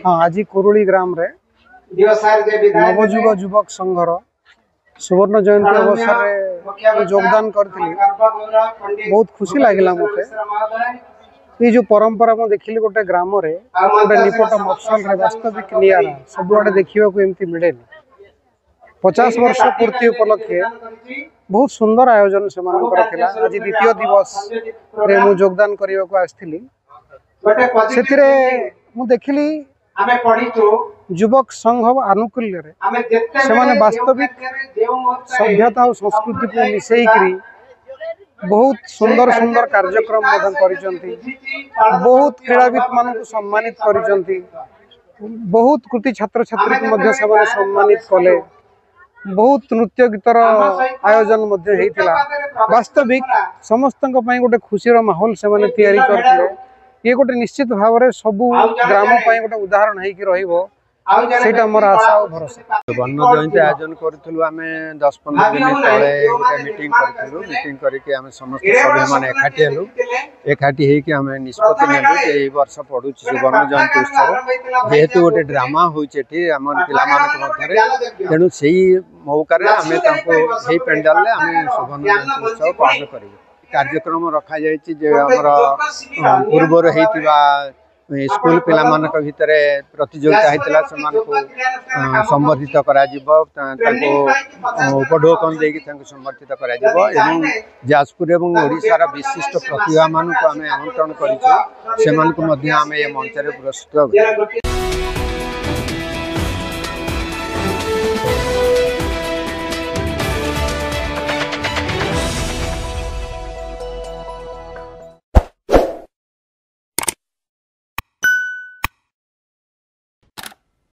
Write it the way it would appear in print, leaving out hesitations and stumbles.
हाँ आज कुरुली ग्राम रे नवजुग युवक संघर सुवर्ण जयंती अवसर में योगदान करथिली। बहुत खुशी लगिला मते। ये जो परंपरा मु देखिली गोटे ग्राम रे गोटे निपट मफसल रे वास्तविक नियारा सबुआडे देखिबा को एमती मिलेनी। 50 वर्ष पूर्ति उपलक्षे बहुत सुंदर आयोजन से थिला। आज द्वितीय दिवस रे मु योगदान करिवा को आस्थिली। सेतिरे मु देखिली युवक संघ आनुकूल्य से वास्तविक सभ्यता और संस्कृति को मिसईकरी बहुत सुंदर सुंदर कार्यक्रम बहुत क्रीड़ाविद मान सम्मानित करिसेंती। बहुत कृति छात्र छात्री को सम्मानित कले। बहुत नृत्य गीतर आयोजन वास्तविक समस्त गोटे खुशी माहौल से करते। ये गोटे निश्चित भाव में सबू ग्राम गोटे उदाहरण होटा मोर आशा और भरोसा। वर्ण जयंती आयोजन करूँ आम 10-15 दिन तले गोटे मीटिंग करूँ। मीटिंग करके समस्त सभ्य मैंने एकाठी हेलु। एकाठी होकर आम निष्पत्ति नेलु ये वर्ष पड़ू सुवर्ण जयंती उत्सव जेहेतु गोटे ड्रामा होती आम पे तेणु से मौका पेंडाल सुवर्ण जयंती उत्सव पालन कर कार्यक्रम रखा जामर पूर्वर स्कूल पिला भितर प्रतियोगिता होता संबर्धित उपढौकन देकी संबर्धित कर जाजपुर एवं ओडिशार विशिष्ट प्रतिभा मान आम आमंत्रण कर मंच पुरस्कृत।